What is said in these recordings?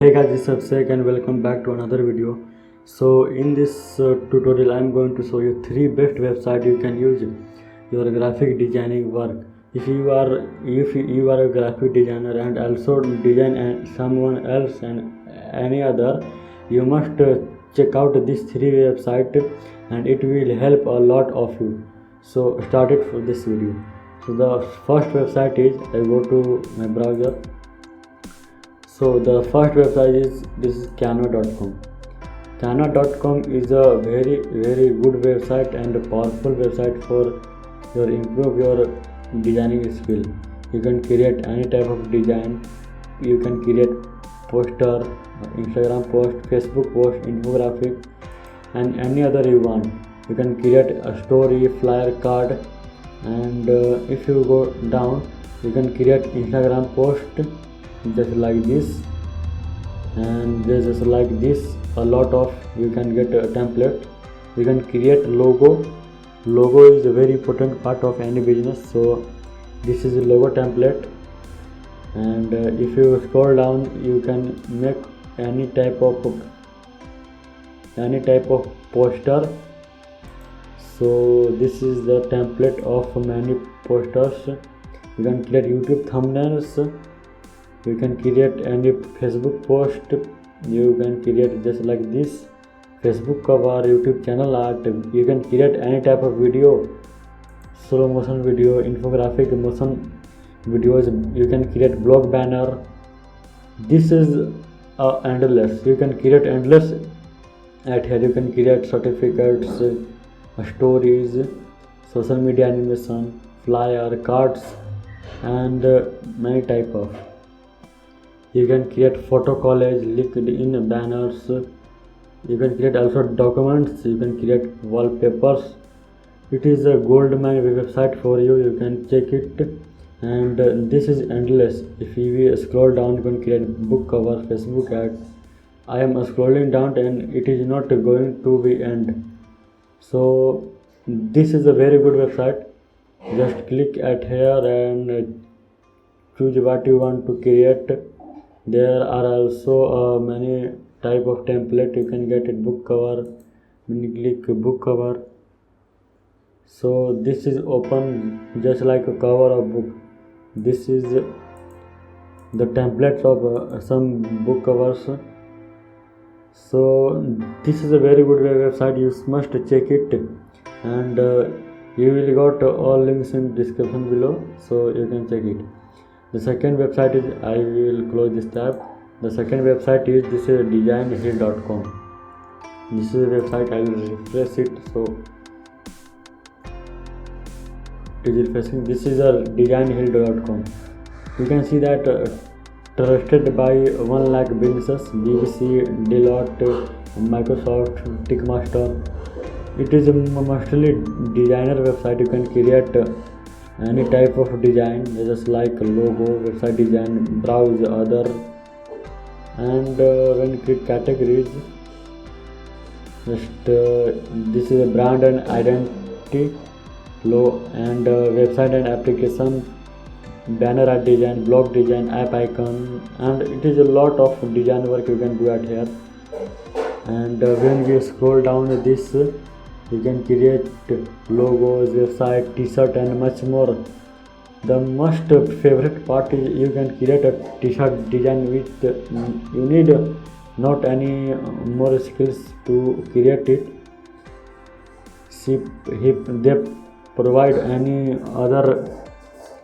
Hey guys, this is Abhishek and welcome back to another video. So in this tutorial I am going to show you 3 best website you can use your graphic designing work. If you are a graphic designer and also design someone else and any other, you must check out these 3 website and it will help a lot of you. So start it for this video. So the first website is, I go to my browser. So the first website is canva.com. Canva.com is a very good website and a powerful website for improve your designing skill. You can create any type of design. You can create poster, Instagram post, Facebook post, infographic, and any other you want. You can create a story, flyer, card, and if you go down, you can create Instagram post just like this, and just like this a lot of you can get a template. You can create logo is a very important part of any business. So this is a logo template, and if you scroll down you can make any type of poster. So this is the template of many posters. You can create YouTube thumbnails. You can create any Facebook post. You can create just like this Facebook cover, YouTube channel art. You can create any type of video, slow motion video, infographic, motion videos. You can create blog banner. This is endless. You can create endless at here. You can create certificates, stories, social media animation, flyer, cards, and many type of. You can create photo collage, LinkedIn banners. You can create also documents. You can create wallpapers. It is a gold mine website for you. You can check it, and this is endless. If you scroll down, you can create book cover, Facebook ad. I am scrolling down and it is not going to be end. So this is a very good website. Just click at here and choose what you want to create. There are also many type of template. You can get it book cover. When you click book cover, so this is open just like a cover of book. This is the templates of some book covers. So this is a very good website. You must check it, and you will got all links in description below, so you can check it. The second website is, I will close this tab. The second website is this is designhill.com. This is a website. I will refresh it. So it is refreshing. This is a designhill.com. You can see that trusted by 1 lakh businesses, BBC, Deloitte, Microsoft, Tickmaster. It is a mostly designer website. You can create any type of design, just like logo, website design, browse other, and when you click categories, just this is a brand and identity, and website and application, banner art design, blog design, app icon, and it is a lot of design work you can do at here. And when we scroll down this, you can create logos, website, t-shirt, and much more. The most favorite part is you can create a t-shirt design with you need not any more skills to create it. See, they provide any other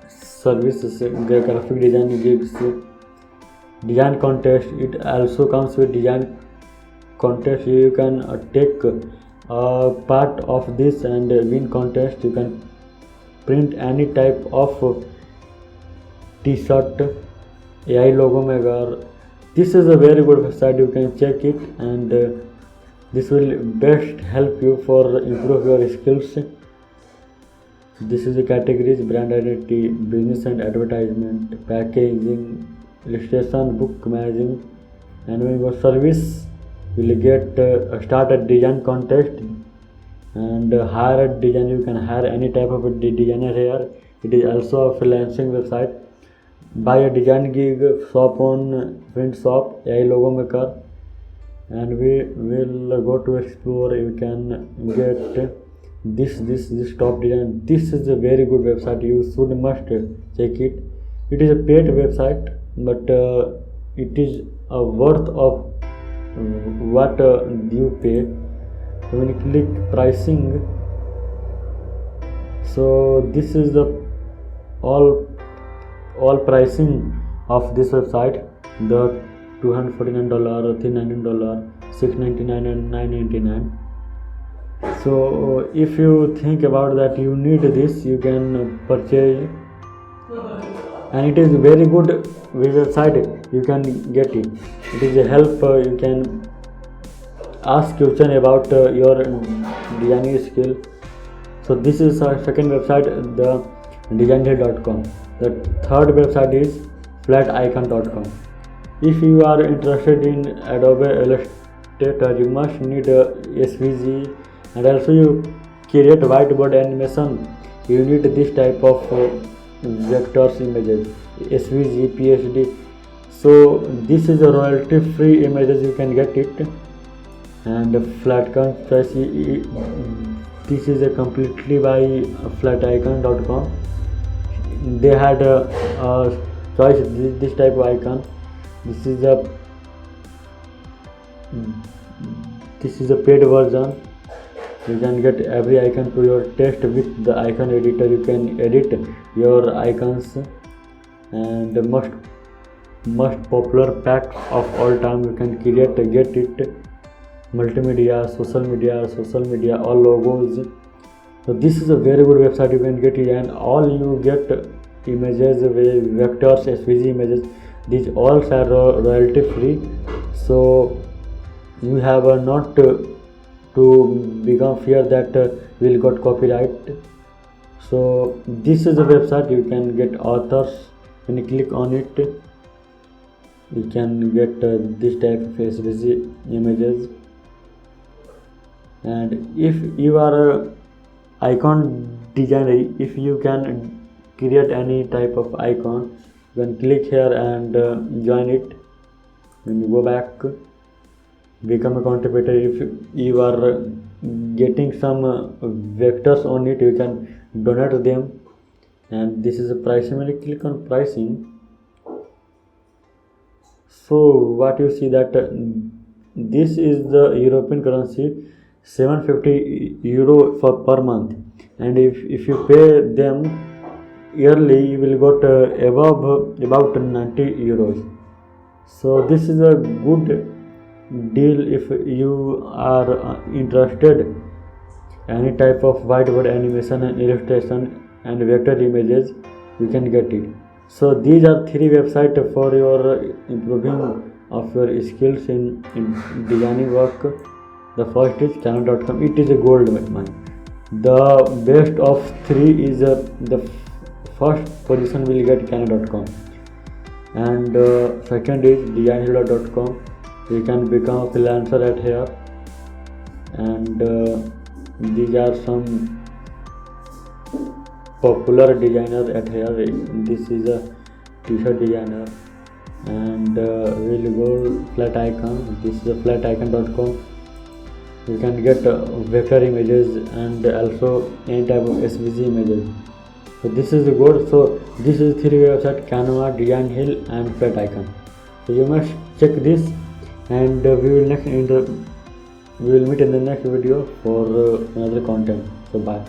services, the graphic design gigs, design contest. It also comes with design contest. You can take part of this and win contest. You can print any type of t-shirt AI logo में अगर. This is a very good website. You can check it, and this will best help you for improve your skills. This is the categories: brand identity, business and advertisement, packaging, illustration, book magazine, and when your service will get start a design contest and hire a designer. You can hire any type of a designer here. It is also a freelancing website. buy a design gig, shop on print shop, AI logo maker, and we will go to explore. You can get this top design. This is a very good website, you should must check it. It is a paid website, but it is a worth of what you pay. When you click pricing, so this is the all pricing of this website. The $249, $399, $699 and $999. So if you think about that you need this, you can purchase, and it is very good website, you can get it. It is a help, you can ask question about your designing skill. So this is our second website, the designhill.com. The third website is flaticon.com. If you are interested in Adobe Illustrator, you must need SVG, and also you create whiteboard animation, you need this type of vectors images, SVG, PSD. So this is a royalty free images, you can get it. And Flaticon price, this is a completely by flaticon.com. They had a choice this type of icon. This is a paid version. You can get every icon to your taste. With the icon editor you can edit your icons, and the most popular pack of all time you can create, get it, multimedia, social media, all logos. So this is a very good website, you can get it, and all you get images, vectors, SVG images, these all are royalty free. So you have not to become fear that will got copyright. So this is a website, you can get authors. When you click on it, you can get this type of SVG images. And if you are a icon designer, if you can create any type of icon, you can click here and join it. When you go back, become a contributor. If you are getting some vectors on it, you can donate them. And this is a pricing. When you click on pricing, so what you see that this is the European currency, 750 euro for per month, and if you pay them yearly, you will got about 90 euros. So this is a good deal if you are interested any type of whiteboard animation and illustration and vector images, you can get it. So these are three websites for your improving of your skills in designing work. The first is Canva.com. It is a gold mine. The best of three is the first position will get Canva.com, and second is designhill.com. You can become a freelancer at here, and these are some popular designers at here. This is a t-shirt designer, and we'll go Flaticon. This is a flaticon.com. You can get vector images and also any type of SVG images. So this is good. So this is three websites: Canva, Designhill and Flaticon. So you must check this, and we will meet in the next video for another content. So bye.